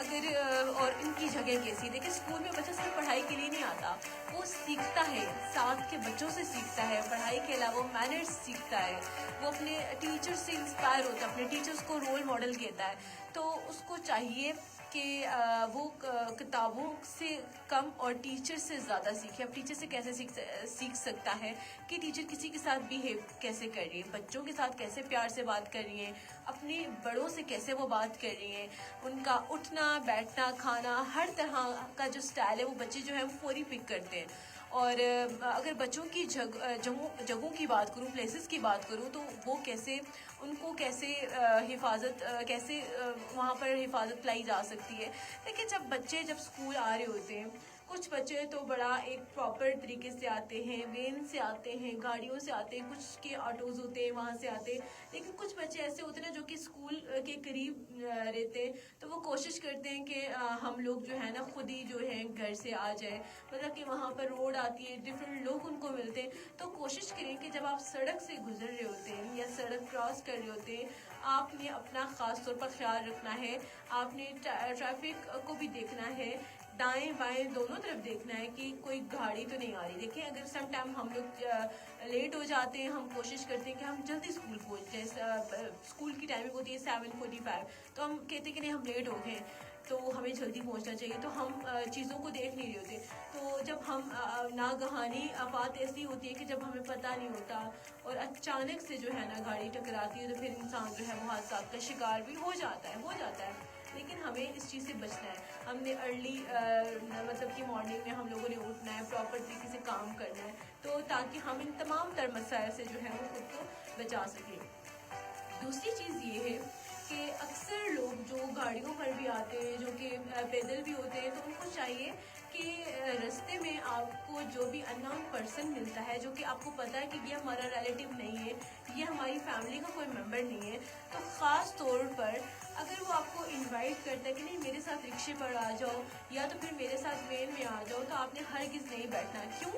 اگر اور ان کی جگہ کیسی دیکھیں اسکول میں بچہ صرف پڑھائی کے لیے نہیں آتا, وہ سیکھتا ہے, ساتھ کے بچوں سے سیکھتا ہے, پڑھائی کے علاوہ مینرز سیکھتا ہے, وہ اپنے ٹیچر سے انسپائر ہوتا ہے, اپنے ٹیچرز کو رول ماڈل کہتا ہے. تو اس کو چاہیے کہ وہ کتابوں سے کم اور ٹیچر سے زیادہ سیکھے. اب ٹیچر سے کیسے سیکھ سکتا ہے کہ ٹیچر کسی کے ساتھ بیہیو کیسے کر رہی ہے, بچوں کے ساتھ کیسے پیار سے بات کر رہی ہیں, اپنے بڑوں سے کیسے وہ بات کر رہی ہیں, ان کا اٹھنا بیٹھنا کھانا ہر طرح کا جو سٹائل ہے وہ بچے جو ہے وہ فوری پک کرتے ہیں. اور اگر بچوں کی جگہوں کی بات کروں, پلیسز کی بات کروں, تو وہ کیسے ان کو کیسے کیسے وہاں پر حفاظت لائی جا سکتی ہے. دیکھیں جب اسکول آ رہے ہوتے ہیں, کچھ بچے تو بڑا ایک پراپر طریقے سے آتے ہیں, وین سے آتے ہیں, گاڑیوں سے آتے ہیں, کچھ کے آٹوز ہوتے ہیں وہاں سے آتے ہیں, لیکن کچھ بچے ایسے ہوتے ہیں نا جو کہ اسکول کے قریب رہتے ہیں, تو وہ کوشش کرتے ہیں کہ ہم لوگ جو ہے نا خود ہی جو ہے گھر سے آ جائیں, مطلب کہ وہاں پر روڈ آتی ہے, ڈفرینٹ لوگ ان کو ملتے ہیں. تو کوشش کریں کہ جب آپ سڑک سے گزر رہے ہوتے ہیں یا سڑک کراس کر رہے ہوتے ہیں, آپ نے اپنا خاص طور پر خیال رکھنا ہے, آپ نے ٹریفک کو بھی دیکھنا ہے, دائیں بائیں دونوں طرف دیکھنا ہے کہ کوئی گاڑی تو نہیں آ رہی. دیکھیں اگر سم ٹائم ہم لوگ لیٹ ہو جاتے ہیں, ہم کوشش کرتے ہیں کہ ہم جلدی اسکول پہنچ جائیں, اسکول کی ٹائمنگ ہوتی ہے 7:45, تو ہم کہتے ہیں کہ نہیں ہم لیٹ ہو گئے تو ہمیں جلدی پہنچنا چاہیے, تو ہم چیزوں کو دیکھ نہیں رہے ہوتے. تو جب ہم ناگہانی آفات ایسی ہوتی ہے کہ جب ہمیں پتہ نہیں ہوتا اور اچانک سے جو ہے نا گاڑی ٹکراتی ہے, تو پھر انسان جو ہے وہ حادثات کا شکار بھی ہو جاتا ہے. لیکن ہمیں اس چیز سے بچنا ہے. ہم نے ارلی مطلب کہ مارننگ میں ہم لوگوں نے اٹھنا ہے, پراپر طریقے سے کام کرنا ہے, تو تاکہ ہم ان تمام تر مسائل سے جو ہے وہ خود کو بچا سکیں. دوسری چیز یہ ہے کہ اکثر لوگ جو گاڑیوں پر بھی آتے ہیں, جو کہ پیدل بھی ہوتے ہیں, تو ان کو چاہیے کہ رستے میں آپ کو جو بھی ان نون پرسن ملتا ہے, جو کہ آپ کو پتہ ہے کہ یہ ہمارا ریلیٹیو نہیں ہے, یہ ہماری فیملی کا کوئی ممبر نہیں ہے, تو خاص طور پر اگر وہ آپ کو انوائٹ کرتا ہے کہ نہیں میرے ساتھ رکشے پر آ جاؤ یا تو پھر میرے ساتھ وین میں آ جاؤ, تو آپ نے ہرگز نہیں بیٹھنا. کیوں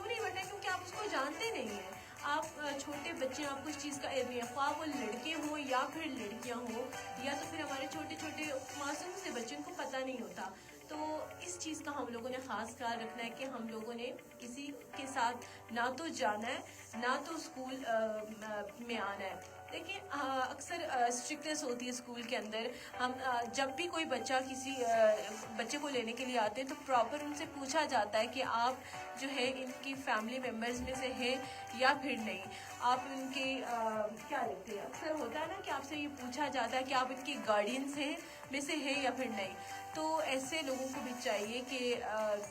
نہیں بیٹھنا؟ کیونکہ آپ اس کو جانتے نہیں ہیں. آپ چھوٹے بچے, آپ کو اس چیز کا علم نہیں ہے, خواہ وہ لڑکے ہوں یا پھر لڑکیاں ہوں, یا تو پھر ہمارے چھوٹے چھوٹے معصوم سے بچے, ان کو پتہ نہیں ہوتا. تو اس چیز کا ہم لوگوں نے خاص خیال رکھنا ہے کہ ہم لوگوں نے کسی کے ساتھ نہ تو جانا ہے نہ تو اسکول میں آنا ہے. دیکھیں اکثر اسٹرکٹنس ہوتی ہے اسکول کے اندر. ہم جب بھی کوئی بچہ کسی بچے کو لینے کے لیے آتے ہیں تو پراپر ان سے پوچھا جاتا ہے کہ آپ جو ہے ان کی فیملی ممبرز میں سے ہیں یا پھر نہیں, آپ ان کے کیا لگتے ہیں. اکثر ہوتا ہے نا کہ آپ سے یہ پوچھا جاتا ہے کہ آپ ان کے گارڈینس ہیں میں سے ہیں یا پھر نہیں. تو ایسے لوگوں کو بھی چاہیے کہ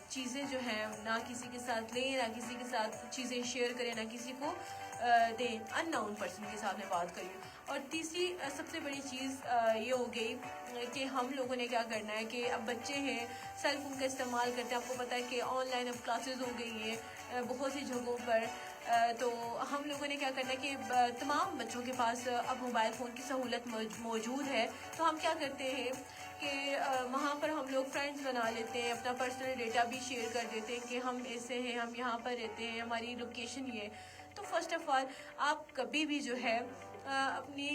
چیزیں جو ہیں نہ کسی کے ساتھ لیں, نہ کسی کے ساتھ چیزیں شیئر کریں, نہ کسی کو دیں. ان نون پرسن کے ساتھ میں بات کری. اور تیسری سب سے بڑی چیز یہ ہو گئی کہ ہم لوگوں نے کیا کرنا ہے کہ اب بچے ہیں, سیل فون کا استعمال کرتے ہیں. آپ کو پتہ ہے کہ آن لائن اب کلاسز ہو گئی ہیں بہت سی جگہوں پر, تو ہم لوگوں نے کیا کرنا ہے کہ تمام بچوں کے پاس اب موبائل فون کی سہولت موجود ہے. تو ہم کیا کرتے ہیں کہ وہاں پر ہم لوگ فرینڈز بنا لیتے ہیں, اپنا پرسنل ڈیٹا بھی شیئر کر دیتے ہیں کہ ہم ایسے ہیں, ہم یہاں پر رہتے ہیں, ہماری لوکیشن یہ. تو فرسٹ آف آل آپ کبھی بھی جو ہے اپنی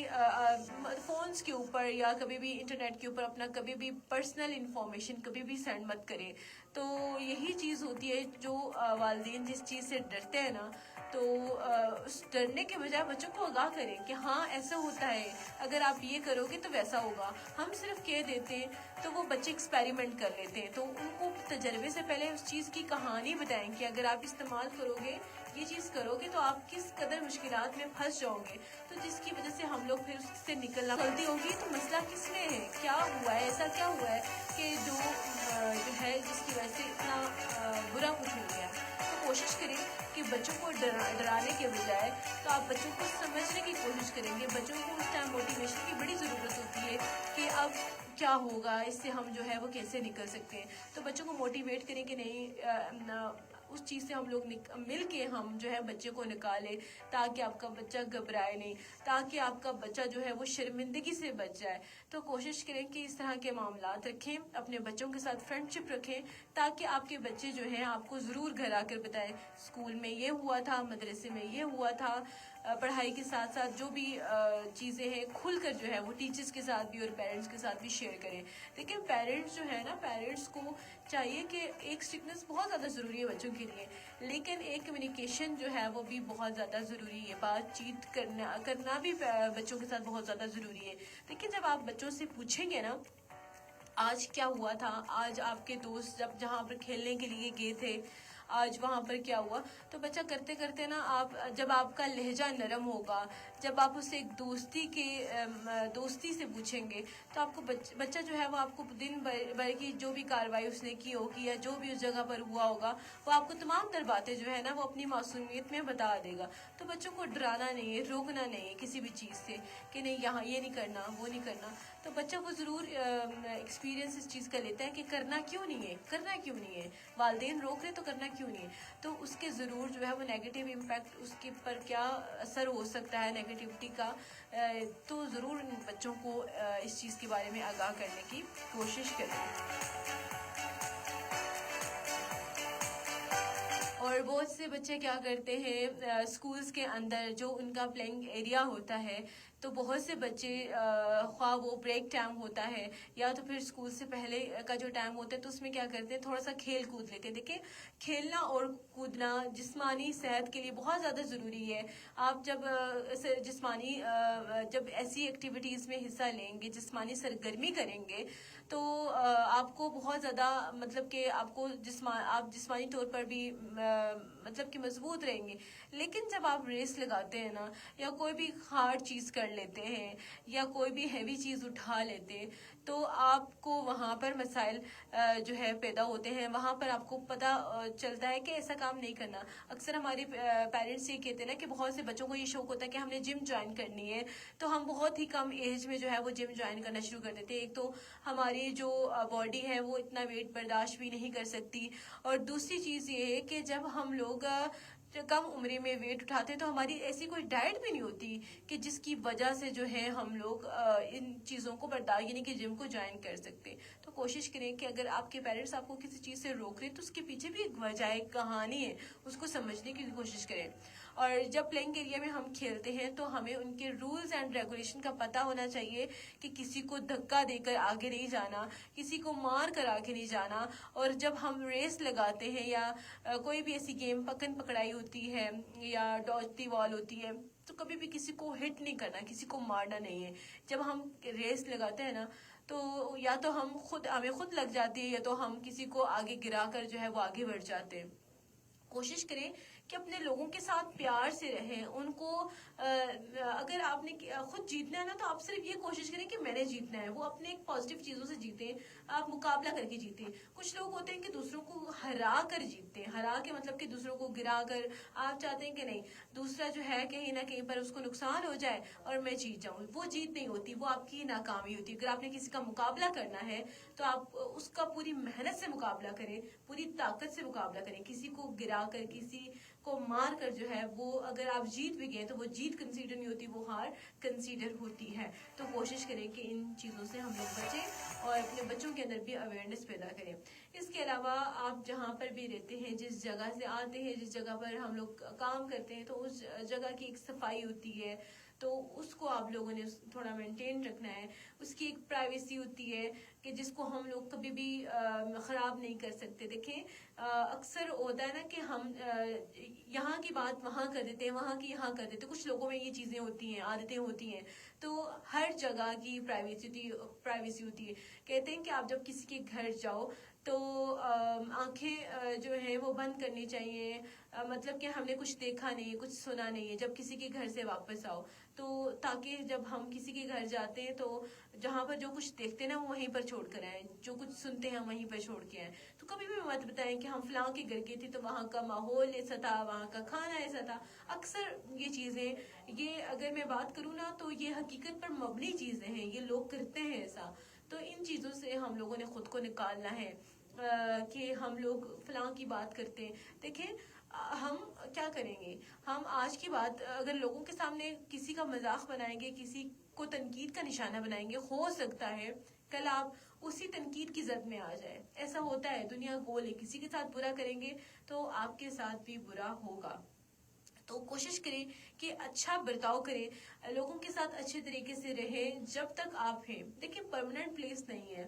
فونز کے اوپر یا کبھی بھی انٹرنیٹ کے اوپر اپنا کبھی بھی پرسنل انفارمیشن کبھی بھی سینڈ مت کریں. تو یہی چیز ہوتی ہے جو والدین جس چیز سے ڈرتے ہیں نا, تو اس ڈرنے کے بجائے بچوں کو آگاہ کریں کہ ہاں ایسا ہوتا ہے, اگر آپ یہ کرو گے تو ویسا ہوگا. ہم صرف کہہ دیتے ہیں تو وہ بچے ایکسپیریمنٹ کر لیتے ہیں. تو ان کو تجربے سے پہلے اس چیز کی کہانی بتائیں کہ اگر آپ استعمال کرو گے, یہ چیز کرو گے, تو آپ کس قدر مشکلات میں پھنس جاؤ گے. تو جس کی وجہ سے ہم لوگ پھر اس سے نکلنا غلطی ہوگی. تو مسئلہ کس میں ہے, کیا ہوا ہے, ایسا کیا ہوا ہے کہ جو ہے جس کی وجہ سے اتنا برا کچھ ہو گیا. تو کوشش کریں کہ بچوں کو ڈرانے کے بجائے تو آپ بچوں کو سمجھنے کی کوشش کریں گے. بچوں کو اس ٹائم موٹیویشن کی بڑی ضرورت ہوتی ہے کہ اب کیا ہوگا, اس سے ہم جو ہے وہ کیسے نکل سکتے ہیں. تو بچوں کو موٹیویٹ کریں کہ نہیں اس چیز سے ہم لوگ مل کے ہم جو ہے بچے کو نکالیں, تاکہ آپ کا بچہ گھبرائے نہیں, تاکہ آپ کا بچہ جو ہے وہ شرمندگی سے بچ جائے. تو کوشش کریں کہ اس طرح کے معاملات رکھیں, اپنے بچوں کے ساتھ فرینڈ شپ رکھیں, تاکہ آپ کے بچے جو ہیں آپ کو ضرور گھر آ کر بتائیں اسکول میں یہ ہوا تھا, مدرسے میں یہ ہوا تھا, پڑھائی کے ساتھ ساتھ جو بھی چیزیں ہیں کھل کر جو ہے وہ ٹیچرز کے ساتھ بھی اور پیرنٹس کے ساتھ بھی شیئر کریں. لیکن پیرنٹس جو ہے نا, پیرنٹس کو چاہیے کہ ایک اسٹرکٹنس بہت زیادہ ضروری ہے بچوں کے لیے, لیکن ایک کمیونیکیشن جو ہے وہ بھی بہت زیادہ ضروری ہے. بات چیت کرنا بھی بچوں کے ساتھ بہت زیادہ ضروری ہے. لیکن جب آپ بچوں سے پوچھیں گے نا آج کیا ہوا تھا, آج آپ کے دوست جہاں پر کھیلنے کے لیے گئے تھے آج وہاں پر کیا ہوا, تو بچہ کرتے کرتے نا جب آپ کا لہجہ نرم ہوگا, جب آپ اسے ایک دوستی سے پوچھیں گے تو آپ کو بچہ جو ہے وہ آپ کو دن بھر کی جو بھی کارروائی اس نے کی ہوگی یا جو بھی اس جگہ پر ہوا ہوگا وہ آپ کو تمام تر باتیں جو ہے نا وہ اپنی معصومیت میں بتا دے گا. تو بچوں کو ڈرانا نہیں ہے, روکنا نہیں ہے کسی بھی چیز سے کہ نہیں یہاں یہ نہیں کرنا وہ نہیں کرنا. تو بچہ وہ ضرور ایکسپیرینس اس چیز کا لیتا ہے کہ کرنا کیوں نہیں ہے, والدین روک رہے تو کرنا کیوں نہیں ہے. تو اس کے ضرور جو ہے وہ نیگیٹو امپیکٹ اس کے پر کیا اثر ہو سکتا ہے نیگیٹیوٹی کا, تو ضرور ان بچوں کو اس چیز کے بارے میں آگاہ کرنے کی کوشش کریں. اور بہت سے بچے کیا کرتے ہیں اسکولس کے اندر جو ان کا پلینگ ایریا ہوتا ہے تو بہت سے بچے خواہ وہ بریک ٹائم ہوتا ہے یا تو پھر اسکول سے پہلے کا جو ٹائم ہوتا ہے تو اس میں کیا کرتے ہیں تھوڑا سا کھیل کود لیتے ہیں. دیکھیں کھیلنا اور کودنا جسمانی صحت کے لیے بہت زیادہ ضروری ہے. آپ جب جب ایسی ایکٹیویٹیز میں حصہ لیں گے, جسمانی سرگرمی کریں گے تو آپ کو بہت زیادہ مطلب کہ آپ جسمانی طور پر بھی مطلب کہ مضبوط رہیں گے. لیکن جب آپ ریس لگاتے ہیں نا یا کوئی بھی ہارڈ چیز کر لیتے ہیں یا کوئی بھی ہیوی چیز اٹھا لیتے ہیں تو آپ کو وہاں پر مسائل جو ہے پیدا ہوتے ہیں. وہاں پر آپ کو پتہ چلتا ہے کہ ایسا کام نہیں کرنا. اکثر ہمارے پیرنٹس یہ کہتے ہیں نا کہ بہت سے بچوں کو یہ شوق ہوتا ہے کہ ہم نے جم جوائن کرنی ہے تو ہم بہت ہی کم ایج میں جو ہے وہ جم جوائن کرنا شروع کر دیتے ہیں. ایک تو ہماری جو باڈی ہے وہ اتنا ویٹ برداشت بھی نہیں کر سکتی, اور دوسری چیز یہ ہے کہ جب ہم لوگ کم عمری میں ویٹ اٹھاتے ہیں تو ہماری ایسی کوئی ڈائٹ بھی نہیں ہوتی کہ جس کی وجہ سے جو ہے ہم لوگ ان چیزوں کو برداشت یعنی کہ جم کو جوائن کر سکتے. تو کوشش کریں کہ اگر آپ کے پیرنٹس آپ کو کسی چیز سے روک رہے تو اس کے پیچھے بھی ایک وجہ ایک کہانی ہے, اس کو سمجھنے کی کوشش کریں. اور جب پلینگ ایریا میں ہم کھیلتے ہیں تو ہمیں ان کے رولز اینڈ ریگولیشن کا پتہ ہونا چاہیے کہ کسی کو دھکا دے کر آگے نہیں جانا, کسی کو مار کر آگے نہیں جانا. اور جب ہم ریس لگاتے ہیں یا کوئی بھی ایسی گیم پکڑ پکڑائی ہوتی ہے یا ڈاج دی وال ہوتی ہے تو کبھی بھی کسی کو ہٹ نہیں کرنا, کسی کو مارنا نہیں ہے. جب ہم ریس لگاتے ہیں نا تو یا تو ہمیں خود لگ جاتی ہے یا تو ہم کسی کو آگے گرا کر جو ہے وہ آگے بڑھ جاتے ہیں. کوشش کریں کہ اپنے لوگوں کے ساتھ پیار سے رہیں. ان کو اگر آپ نے خود جیتنا ہے نا تو آپ صرف یہ کوشش کریں کہ میں نے جیتنا ہے. وہ اپنے ایک پازیٹیو چیزوں سے جیتیں, آپ مقابلہ کر کے جیتیں. کچھ لوگ ہوتے ہیں کہ دوسروں کو ہرا کر جیتتے ہیں, ہرا کے مطلب کہ دوسروں کو گرا کر. آپ چاہتے ہیں کہ نہیں دوسرا جو ہے کہیں نہ کہیں پر اس کو نقصان ہو جائے اور میں جیت جاؤں. وہ جیت نہیں ہوتی, وہ آپ کی ناکامی ہوتی ہے. اگر آپ نے کسی کا مقابلہ کرنا ہے تو آپ اس کا پوری محنت سے مقابلہ کریں, پوری طاقت سے مقابلہ کریں. کسی کو گرا کر کسی کو مار کر جو ہے وہ اگر آپ جیت بھی گئے تو وہ جیت کنسیڈر نہیں ہوتی, وہ ہار کنسیڈر ہوتی ہے. تو کوشش کریں کہ ان چیزوں سے ہم لوگ بچیں اور اپنے بچوں کے اندر بھی اویئرنیس پیدا کریں. اس کے علاوہ آپ جہاں پر بھی رہتے ہیں, جس جگہ سے آتے ہیں, جس جگہ پر ہم لوگ کام کرتے ہیں تو اس جگہ کی ایک صفائی ہوتی ہے تو اس کو آپ لوگوں نے تھوڑا مینٹین رکھنا ہے. اس کی ایک پرائیویسی ہوتی ہے کہ جس کو ہم لوگ کبھی بھی خراب نہیں کر سکتے. دیکھیں اکثر ہوتا ہے نا کہ ہم یہاں کی بات وہاں کر دیتے ہیں, وہاں کی یہاں کر دیتے ہیں. کچھ لوگوں میں یہ چیزیں ہوتی ہیں, عادتیں ہوتی ہیں. تو ہر جگہ کی پرائیویسی ہوتی ہے. کہتے ہیں کہ آپ جب کسی کے گھر جاؤ تو آنکھیں جو ہیں وہ بند کرنی چاہیے, مطلب کہ ہم نے کچھ دیکھا نہیں ہے, کچھ سنا نہیں ہے جب کسی کے گھر سے واپس آؤ. تو تاکہ جب ہم کسی کے گھر جاتے ہیں تو جہاں پر جو کچھ دیکھتے ہیں نا وہ وہیں پر چھوڑ کر آئیں, جو کچھ سنتے ہیں ہم وہیں پر چھوڑ کے آئیں. تو کبھی بھی مت بتائیں کہ ہم فلاں کے گھر گئے تھے تو وہاں کا ماحول ایسا تھا, وہاں کا کھانا ایسا تھا. اکثر یہ چیزیں, یہ اگر میں بات کروں نا تو یہ حقیقت پر مبنی چیزیں ہیں, یہ لوگ کرتے ہیں ایسا. تو ان چیزوں سے ہم لوگوں نے خود کو نکالنا ہے کہ ہم لوگ فلاں کی بات کرتے ہیں. دیکھیں ہم کیا کریں گے, ہم آج کی بات اگر لوگوں کے سامنے کسی کا مذاق بنائیں گے, کسی کو تنقید کا نشانہ بنائیں گے, ہو سکتا ہے کل آپ اسی تنقید کی زد میں آ جائے. ایسا ہوتا ہے, دنیا گول ہے. کسی کے ساتھ برا کریں گے تو آپ کے ساتھ بھی برا ہوگا. تو کوشش کریں کہ اچھا برتاؤ کریں، لوگوں کے ساتھ اچھے طریقے سے رہیں جب تک آپ ہیں. دیکھیں پرماننٹ پلیس نہیں ہے،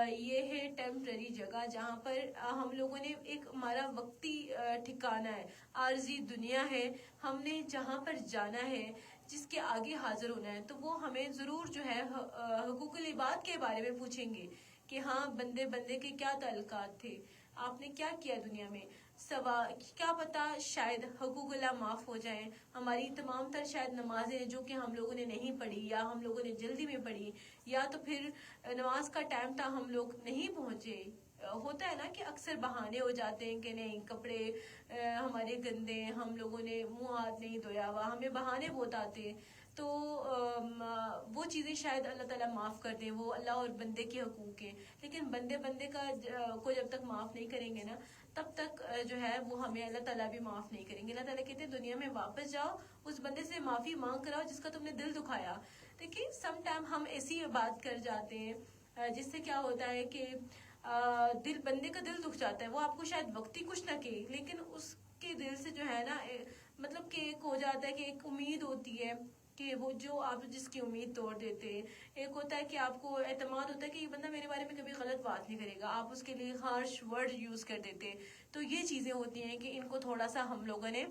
یہ ہے ٹیمپرری جگہ جہاں پر ہم لوگوں نے ایک ہمارا وقتی ٹھکانہ ہے، عارضی دنیا ہے. ہم نے جہاں پر جانا ہے، جس کے آگے حاضر ہونا ہے، تو وہ ہمیں ضرور جو ہے حقوق العباد کے بارے میں پوچھیں گے کہ ہاں بندے کے کیا تعلقات تھے، آپ نے کیا کیا دنیا میں. کیا پتا شاید حقوق اللہ معاف ہو جائیں. ہماری تمام تر شاید نمازیں جو کہ ہم لوگوں نے نہیں پڑھی یا ہم لوگوں نے جلدی میں پڑھی، یا تو پھر نماز کا ٹائم تھا ہم لوگ نہیں پہنچے. ہوتا ہے نا کہ اکثر بہانے ہو جاتے ہیں کہ نہیں کپڑے ہمارے گندے، ہم لوگوں نے منہ ہاتھ نہیں دھویا ہوا، ہمیں بہانے بہت آتے ہیں. تو وہ چیزیں شاید اللہ تعالیٰ معاف کر دیں، وہ اللہ اور بندے کے حقوق ہیں. لیکن بندے کا کو جب تک معاف نہیں کریں گے نا، تب تک جو ہے وہ ہمیں اللہ تعالیٰ بھی معاف نہیں کریں گے. اللہ تعالیٰ کہتے ہیں دنیا میں واپس جاؤ، اس بندے سے معافی مانگ کر آؤ جس کا تم نے دل دکھایا. دیکھیے سم ٹائم ہم ایسی بات کر جاتے ہیں جس سے کیا ہوتا ہے کہ بندے کا دل دکھ جاتا ہے. وہ آپ کو شاید وقتی کچھ نہ کہے، لیکن اس کے دل سے جو ہے نا مطلب کہ ایک ہو جاتا ہے کہ ایک امید ہوتی ہے کہ وہ جو آپ جس کی امید توڑ دیتے ہیں. ایک ہوتا ہے کہ آپ کو اعتماد ہوتا ہے کہ یہ بندہ میرے بارے میں کبھی غلط بات نہیں کرے گا، آپ اس کے لیے ہارش ورڈ یوز کر دیتے. تو یہ چیزیں ہوتی ہیں کہ ان کو تھوڑا سا ہم لوگوں نے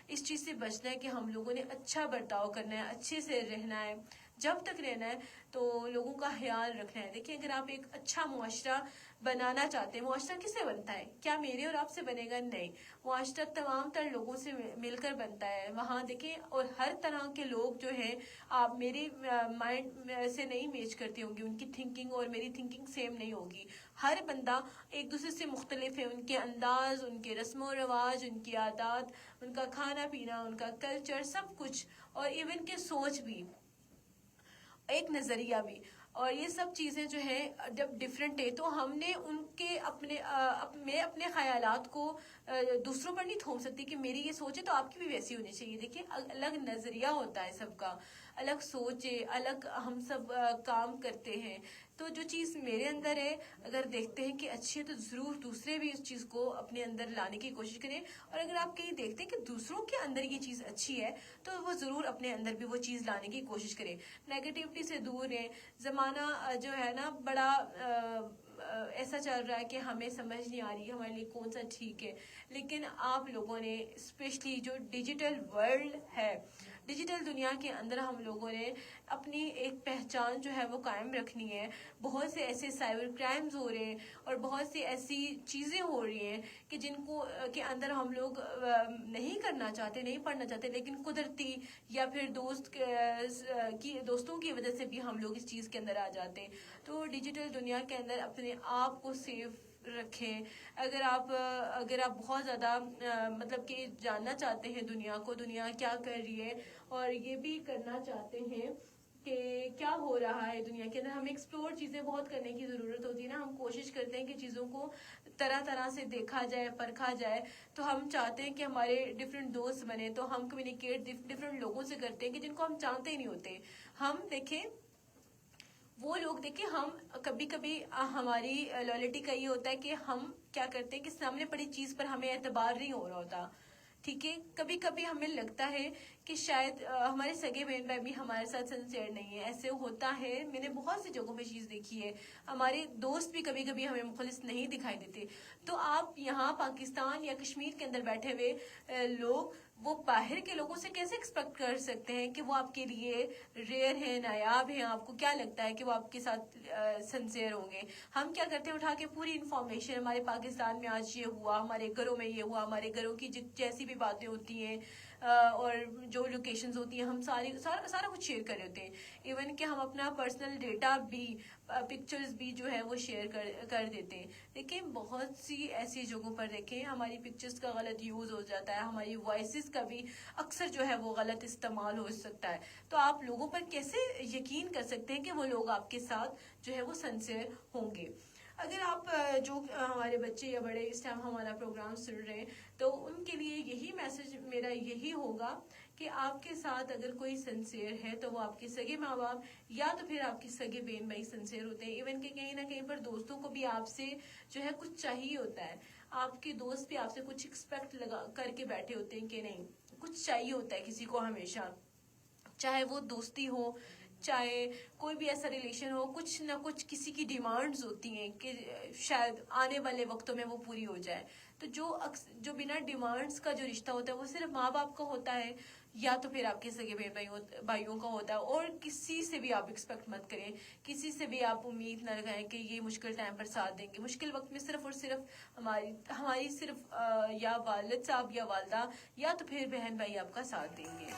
اس چیز سے بچنا ہے کہ ہم لوگوں نے اچھا برتاؤ کرنا ہے، اچھے سے رہنا ہے. جب تک رہنا ہے تو لوگوں کا خیال رکھنا ہے. دیکھیں اگر آپ ایک اچھا معاشرہ بنانا چاہتے ہیں، معاشرہ کس سے بنتا ہے؟ کیا میرے اور آپ سے بنے گا؟ نہیں، معاشرہ تمام تر لوگوں سے مل کر بنتا ہے. وہاں دیکھیں اور ہر طرح کے لوگ جو ہیں، آپ میری مائنڈ سے نہیں میچ کرتے ہوں گے، ان کی تھنکنگ اور میری تھنکنگ سیم نہیں ہوگی. ہر بندہ ایک دوسرے سے مختلف ہے، ان کے انداز، ان کے رسم و رواج، ان کی عادات، ان کا کھانا پینا، ان کا کلچر، سب کچھ، اور ایون کے سوچ بھی، ایک نظریہ بھی. اور یہ سب چیزیں جو ہیں جب ڈفرینٹ ہے تو ہم نے ان کے میں اپنے خیالات کو دوسروں پر نہیں تھوپ سکتی کہ میری یہ سوچ ہے تو آپ کی بھی ویسی ہونی چاہیے. دیکھیے الگ نظریہ ہوتا ہے سب کا، الگ سوچ ہے، الگ ہم سب کام کرتے ہیں. تو جو چیز میرے اندر ہے اگر دیکھتے ہیں کہ اچھی ہے تو ضرور دوسرے بھی اس چیز کو اپنے اندر لانے کی کوشش کریں. اور اگر آپ کہیں دیکھتے ہیں کہ دوسروں کے اندر یہ چیز اچھی ہے تو وہ ضرور اپنے اندر بھی وہ چیز لانے کی کوشش کریں. نیگیٹیوٹی سے دور رہیں. زمانہ جو ہے نا بڑا ایسا چل رہا ہے کہ ہمیں سمجھ نہیں آ رہی ہمارے لیے کون سا ٹھیک ہے. لیکن آپ لوگوں نے اسپیشلی جو ڈیجیٹل ورلڈ ہے، ڈیجیٹل دنیا کے اندر ہم لوگوں نے اپنی ایک پہچان جو ہے وہ قائم رکھنی ہے. بہت سے ایسے سائبر کرائمز ہو رہے ہیں اور بہت سی ایسی چیزیں ہو رہی ہیں کہ جن کو کے اندر ہم لوگ نہیں کرنا چاہتے، نہیں پڑھنا چاہتے، لیکن قدرتی یا پھر دوستوں کی وجہ سے بھی ہم لوگ اس چیز کے اندر آ جاتے ہیں. تو ڈیجیٹل دنیا کے اندر اپنے آپ کو سیف رکھیں. اگر آپ بہت زیادہ مطلب کہ جاننا چاہتے ہیں دنیا کو، دنیا کیا کر رہی ہے، اور یہ بھی کرنا چاہتے ہیں کہ کیا ہو رہا ہے دنیا کے اندر، ہمیں ایکسپلور چیزیں بہت کرنے کی ضرورت ہوتی ہے نا. ہم کوشش کرتے ہیں کہ چیزوں کو طرح طرح سے دیکھا جائے، پرکھا جائے. تو ہم چاہتے ہیں کہ ہمارے ڈفرینٹ دوست بنے، تو ہم کمیونیکیٹ ڈفرینٹ لوگوں سے کرتے ہیں کہ جن کو ہم جانتے ہی نہیں ہوتے. ہم دیکھیں وہ لوگ دیکھیں، ہم کبھی کبھی ہماری لائلٹی کا یہ ہوتا ہے کہ ہم کیا کرتے ہیں کہ سامنے پڑی چیز پر ہمیں اعتبار نہیں ہو رہا ہوتا. ٹھیک ہے، کبھی کبھی ہمیں لگتا ہے کہ شاید ہمارے سگے بہن بھائی بھی ہمارے ساتھ سنسیئر نہیں ہے. ایسے ہوتا ہے، میں نے بہت سی جگہوں پہ چیز دیکھی ہے. ہمارے دوست بھی کبھی کبھی ہمیں مخلص نہیں دکھائی دیتے. تو آپ یہاں پاکستان یا کشمیر کے اندر بیٹھے ہوئے لوگ وہ باہر کے لوگوں سے کیسے ایکسپیکٹ کر سکتے ہیں کہ وہ آپ کے لیے ریئر ہیں، نایاب ہیں؟ آپ کو کیا لگتا ہے کہ وہ آپ کے ساتھ سنسیئر ہوں گے؟ ہم کیا کرتے ہیں، اٹھا کے پوری انفارمیشن، ہمارے پاکستان میں آج یہ ہوا، ہمارے گھروں میں یہ ہوا، ہمارے گھروں کی جیسی بھی باتیں ہوتی ہیں اور جو لوکیشنز ہوتی ہیں، ہم سارا کچھ شیئر کر رہے ہوتے ہیں. ایون کہ ہم اپنا پرسنل ڈیٹا بھی، پکچرز بھی جو ہے وہ شیئر کر دیتے ہیں. دیکھیں بہت سی ایسی جگہوں پر دیکھیں ہماری پکچرز کا غلط یوز ہو جاتا ہے، ہماری وائسز کا بھی اکثر جو ہے وہ غلط استعمال ہو سکتا ہے. تو آپ لوگوں پر کیسے یقین کر سکتے ہیں کہ وہ لوگ آپ کے ساتھ جو ہے وہ سنسیئر ہوں گے؟ اگر آپ جو ہمارے بچے یا بڑے اس ٹائم ہمارا پروگرام سن رہے ہیں تو ان کے لیے یہی میسج میرا یہی ہوگا کہ آپ کے ساتھ اگر کوئی سنسیئر ہے تو وہ آپ کے سگے ماں باپ یا تو پھر آپ کے سگے بہن بھائی سنسیئر ہوتے ہیں. ایون کہ کہیں نہ کہیں پر دوستوں کو بھی آپ سے جو ہے کچھ چاہیے ہوتا ہے. آپ کے دوست بھی آپ سے کچھ ایکسپیکٹ کر کے بیٹھے ہوتے ہیں کہ نہیں کچھ چاہیے ہوتا ہے کسی کو ہمیشہ, چاہے وہ دوستی ہو, چاہے کوئی بھی ایسا ریلیشن ہو, کچھ نہ کچھ کسی کی ڈیمانڈز ہوتی ہیں کہ شاید آنے والے وقتوں میں وہ پوری ہو جائے. تو جو بنا ڈیمانڈز کا جو رشتہ ہوتا ہے وہ صرف ماں باپ کا ہوتا ہے, یا تو پھر آپ کے سگے بھائیوں کا ہوتا ہے. اور کسی سے بھی آپ ایکسپیکٹ مت کریں, کسی سے بھی آپ امید نہ لگائیں کہ یہ مشکل ٹائم پر ساتھ دیں گے. مشکل وقت میں صرف اور صرف ہماری صرف یا والد صاحب یا والدہ یا تو پھر بہن بھائی آپ کا ساتھ دیں گے.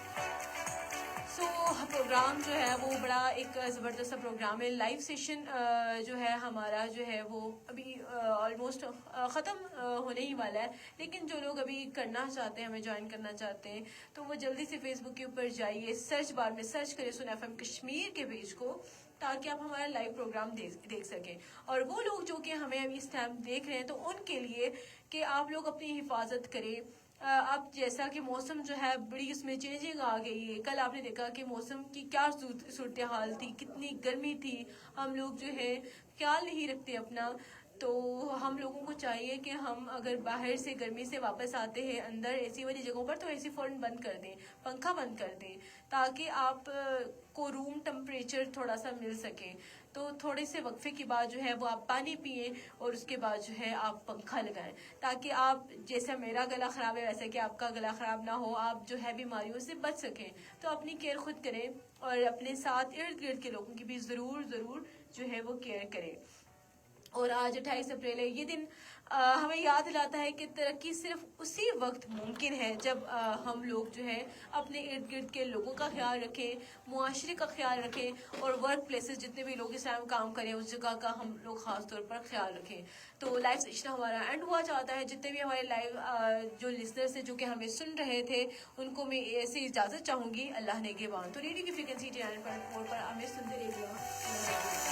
سو پروگرام جو ہے وہ بڑا ایک زبردست پروگرام ہے. لائیو سیشن جو ہے ہمارا جو ہے وہ ابھی آلموسٹ ختم ہونے ہی والا ہے, لیکن جو لوگ ابھی کرنا چاہتے ہیں, ہمیں جوائن کرنا چاہتے ہیں, تو وہ جلدی سے فیس بک کے اوپر جائیے, سرچ بار میں سرچ کریں سن FM کشمیر کے پیج کو, تاکہ آپ ہمارا لائیو پروگرام دیکھ سکیں. اور وہ لوگ جو کہ ہمیں ابھی اس ٹائم دیکھ رہے ہیں, تو ان کے لیے کہ آپ لوگ اپنی حفاظت کریں. اب جیسا کہ موسم جو ہے بڑی اس میں چینجنگ آ گئی ہے. کل آپ نے دیکھا کہ موسم کی کیا صورتحال تھی, کتنی گرمی تھی, ہم لوگ جو ہے خیال نہیں رکھتے اپنا. تو ہم لوگوں کو چاہیے کہ ہم اگر باہر سے گرمی سے واپس آتے ہیں اندر اے سی والی جگہوں پر, تو اے سی فوراً بند کر دیں, پنکھا بند کر دیں, تاکہ آپ کو روم ٹمپریچر تھوڑا سا مل سکے. تو تھوڑے سے وقفے کے بعد جو ہے وہ آپ پانی پئیں, اور اس کے بعد جو ہے آپ پنکھا لگائیں, تاکہ آپ جیسا میرا گلا خراب ہے ویسے کہ آپ کا گلا خراب نہ ہو, آپ جو ہے بیماریوں سے بچ سکیں. تو اپنی کیئر خود کریں, اور اپنے ساتھ ارد گرد کے لوگوں کی بھی ضرور جو ہے وہ کیئر کریں. اور آج 28 اپریل ہے. یہ دن ہمیں یاد دلاتا ہے کہ ترقی صرف اسی وقت ممکن ہے جب ہم لوگ جو ہے اپنے ارد گرد کے لوگوں کا خیال رکھیں, معاشرے کا خیال رکھیں, اور ورک پلیسز جتنے بھی لوگ اس ٹائم کام کریں اس جگہ کا ہم لوگ خاص طور پر خیال رکھیں. تو لائیو سیشن ہمارا اینڈ ہوا چاہتا ہے. جتنے بھی ہمارے لائیو جو لسنرس ہیں جو کہ ہمیں سن رہے تھے, ان کو میں ایسے اجازت چاہوں گی. اللہ نگہبان. تو ریڈیو کی فریکوینسی 9.4 پر ہمیں سنتے رہیے.